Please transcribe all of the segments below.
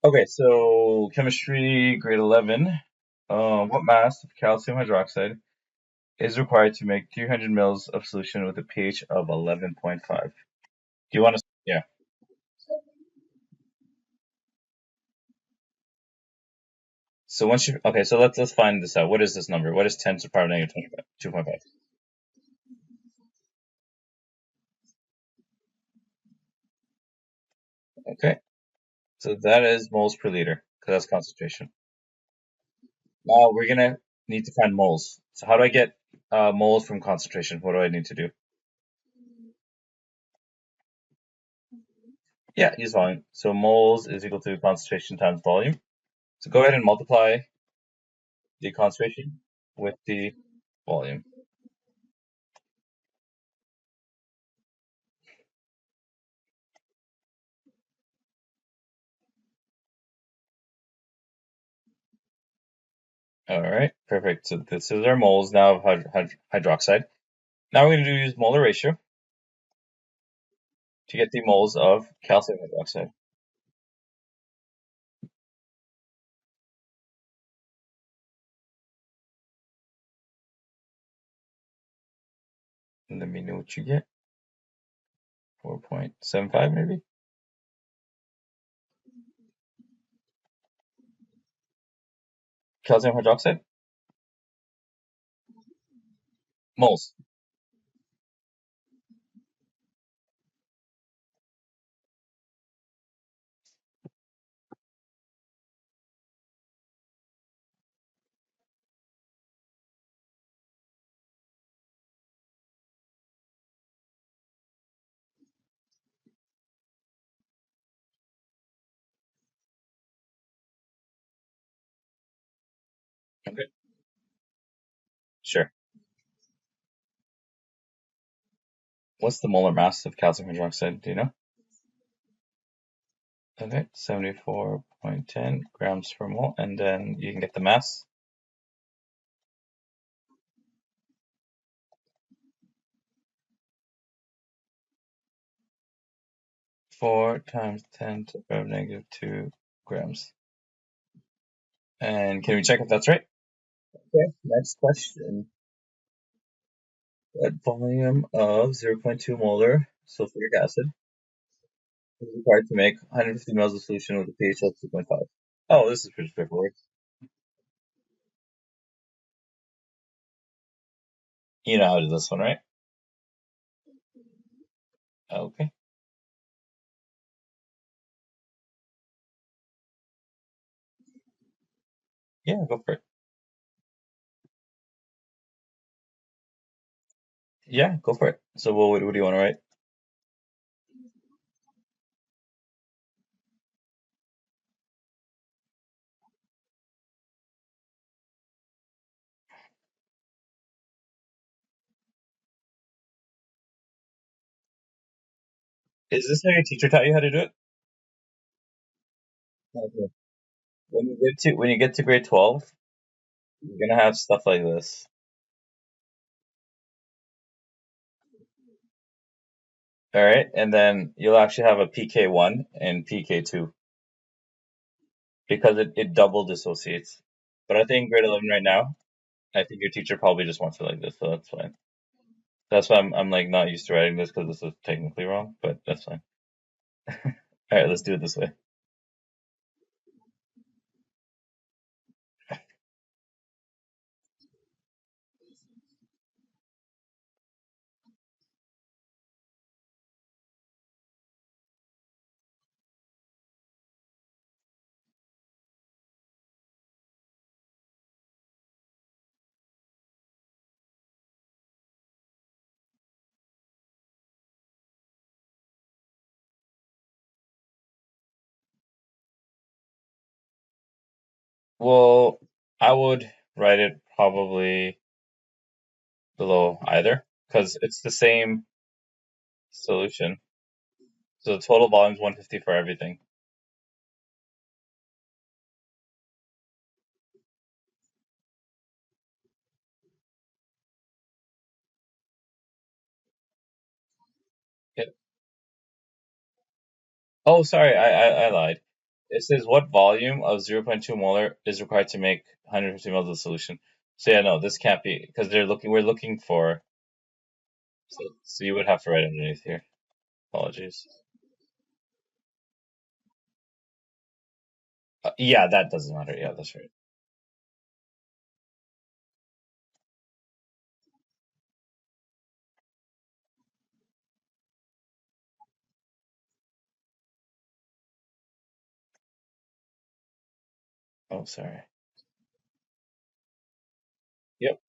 Okay, so chemistry, grade 11. What mass of calcium hydroxide is required to make 300 mils of solution with a pH of 11.5? Do you want to? Yeah. So once you, okay, so let's find this out. What is this number? What is 10 to the power of negative 25, 2.5? Okay, so that is moles per liter, because that's concentration. Now we're gonna need to find moles. So how do I get moles from concentration? What do I need to do? Yeah, use volume. So moles is equal to concentration times volume. So go ahead and multiply the concentration with the volume. All right, perfect. So this is our moles now of hydroxide. Now we're going to use molar ratio to get the moles of calcium hydroxide. And let me know what you get. 4.75 maybe? Calcium hydroxide? Moles. Okay, sure. What's the molar mass of calcium hydroxide? Do you know? Okay, 74.10 grams per mole. And then you can get the mass. 4 times 10 to the power of negative 2 grams. And can we check if that's right? Okay, next question. What volume of 0.2 molar sulfuric acid is required to make 150 mL of solution with a pH of 2.5? Oh, this is pretty straightforward. You know how to do this one, right? Okay. Yeah, go for it. Yeah, go for it. So what do you want to write? Is this how your teacher taught you how to do it? Okay. When you get to grade 12, you're gonna have stuff like this. All right, and then you'll actually have a PK1 and PK2 because it double dissociates. But I think grade 11 right now, I think your teacher probably just wants it like this, so that's fine. That's why I'm like not used to writing this because this is technically wrong, but that's fine. All right, let's do it this way. Well, I would write it probably below either because it's the same solution. So the total volume is 150 for everything. Yeah. Oh, sorry, I lied. it says what volume of 0.2 molar is required to make 150 mils of solution. So yeah, no, this can't be because we're looking for. So you would have to write underneath here. Apologies. Yeah, that doesn't matter. Yeah, that's right. Oh, sorry. Yep,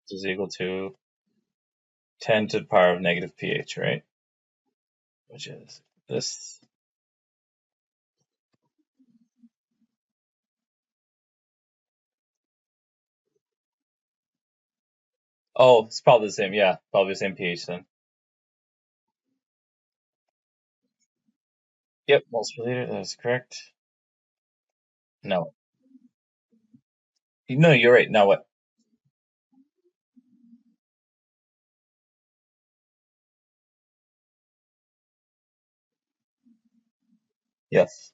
this is equal to 10 to the power of negative pH, right? Which is this. Oh, it's probably the same. Yeah, probably the same pH then. Yep, moles per liter. That is correct. No, no, you're right. Now what? Yes.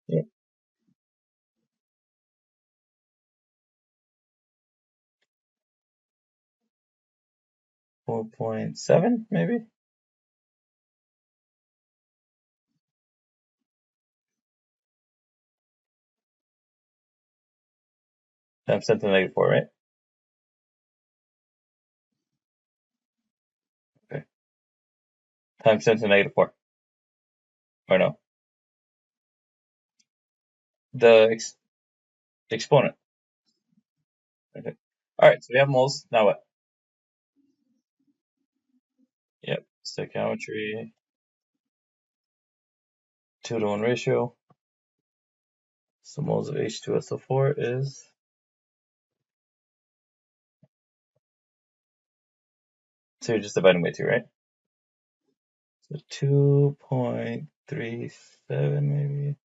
Yep. 4.7 maybe. 10% to the negative 4, right? Okay. 10% to the negative 4. Or no? The exponent. Okay. All right. So we have moles. Now what? Yep. Stoichiometry. 2-to-1 ratio. So moles of H2SO4 is. So you're just dividing by 2, right? So 2.37 maybe.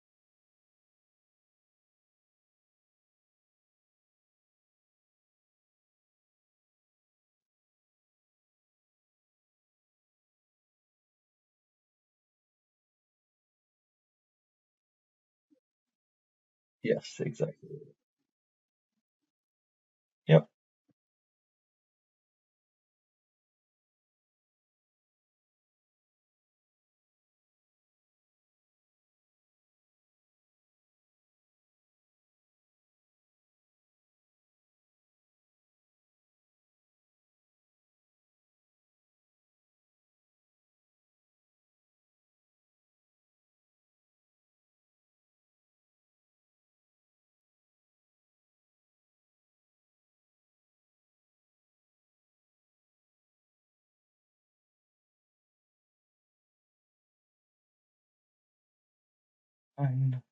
Yes, exactly. Yep. One,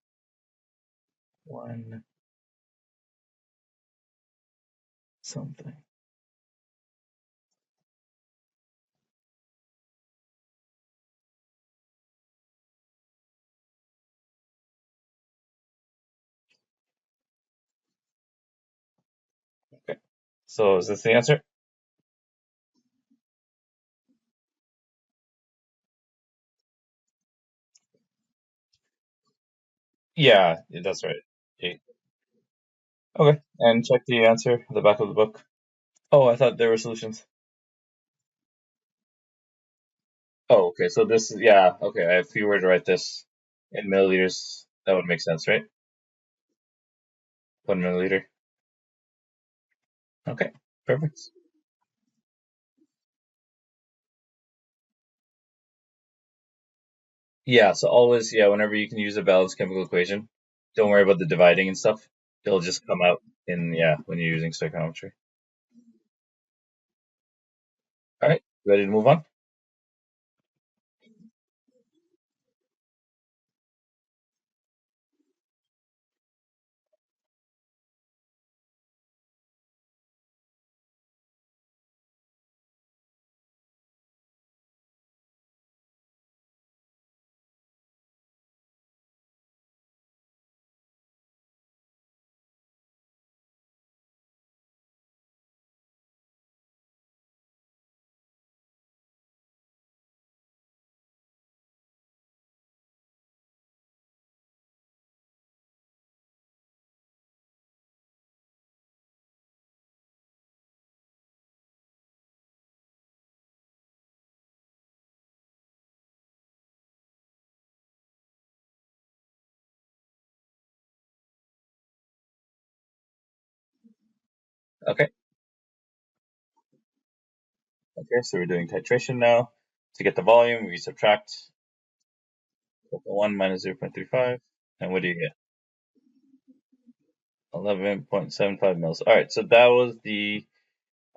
one, something. Okay. So is this the answer? Yeah, that's right. 8. Okay. And check the answer at the back of the book. Oh, I thought there were solutions. Oh, okay. So this is, yeah, okay. If you were to write this in milliliters, that would make sense, right? 1 milliliter. Okay. Perfect. Yeah, so always, yeah, whenever you can use a balanced chemical equation, don't worry about the dividing and stuff. It'll just come out in, yeah, when you're using stoichiometry. All right. Ready to move on? Okay. Okay, so we're doing titration now. To get the volume, we subtract 1 minus 0.35. And what do you get? 11.75 mils. All right, so that was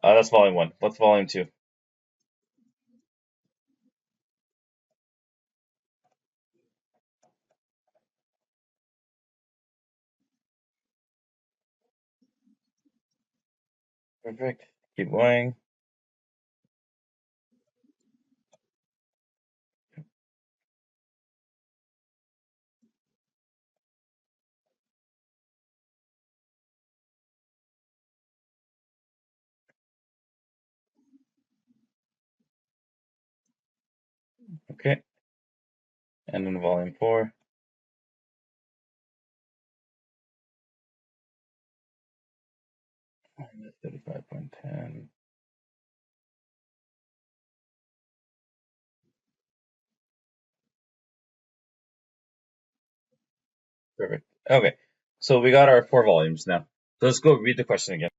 that's volume 1. What's volume 2? Perfect. Keep going. Okay. And then volume 4. 35.10. Perfect. Okay. So we got our 4 volumes now. So let's go read the question again.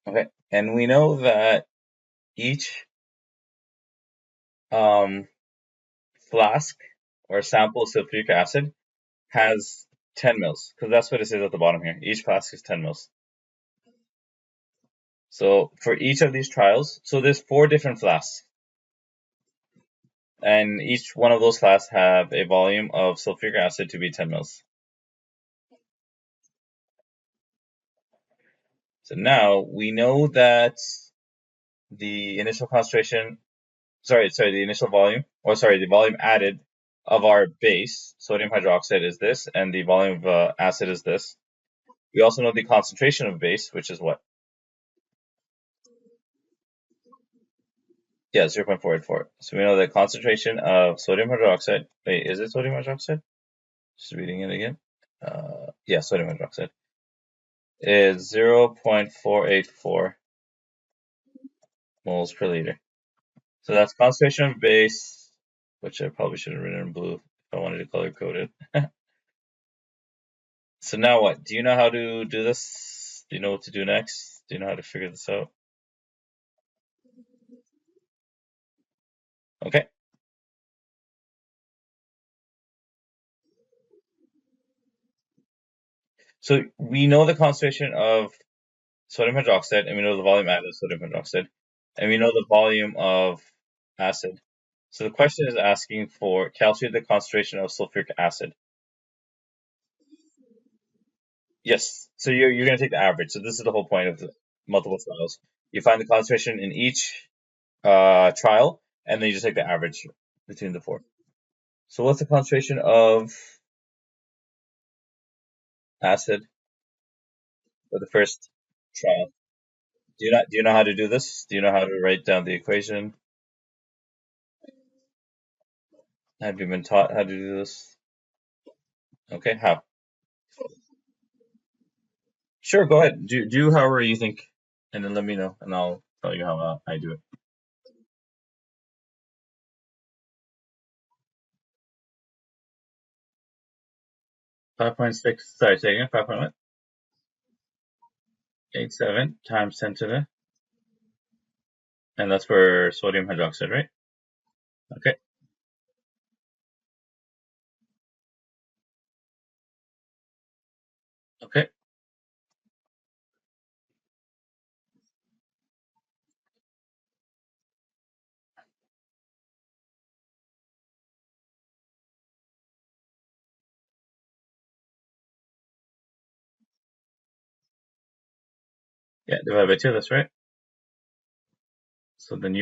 Okay. And we know that each um, flask or sample of sulfuric acid has 10 mils, because that's what it says at the bottom here. Each flask is 10 mils. So for each of these trials, so there's 4 different flasks, and each one of those flasks have a volume of sulfuric acid to be 10 mils. So now we know that the initial concentration, the initial volume, the volume added of our base, sodium hydroxide, is this, and the volume of acid is this. We also know the concentration of base, which is what? Yeah, 0.484. So we know the concentration of sodium hydroxide. Wait, is it sodium hydroxide? Just reading it again. Yeah, sodium hydroxide is 0.484 moles per liter. So that's concentration of base, which I probably should have written in blue if I wanted to color code it. So now what? Do you know how to do this? Do you know what to do next? Do you know how to figure this out? Okay. So we know the concentration of sodium hydroxide, and we know the volume added of sodium hydroxide, and we know the volume of acid. So the question is asking for calculate the concentration of sulfuric acid. Yes. So you're going to take the average. So this is the whole point of the multiple trials. You find the concentration in each trial, and then you just take the average between the 4. So what's the concentration of acid for the first trial? Do you know how to do this? Do you know how to write down the equation? Have you been taught how to do this? Okay, how? Sure, go ahead. Do however you think, and then let me know, and I'll tell you how I do it. 5.6. Sorry, say again. 5.87 times 10 to the, and that's for sodium hydroxide, right? Okay. Okay. Yeah, divided by 2. That's right. So then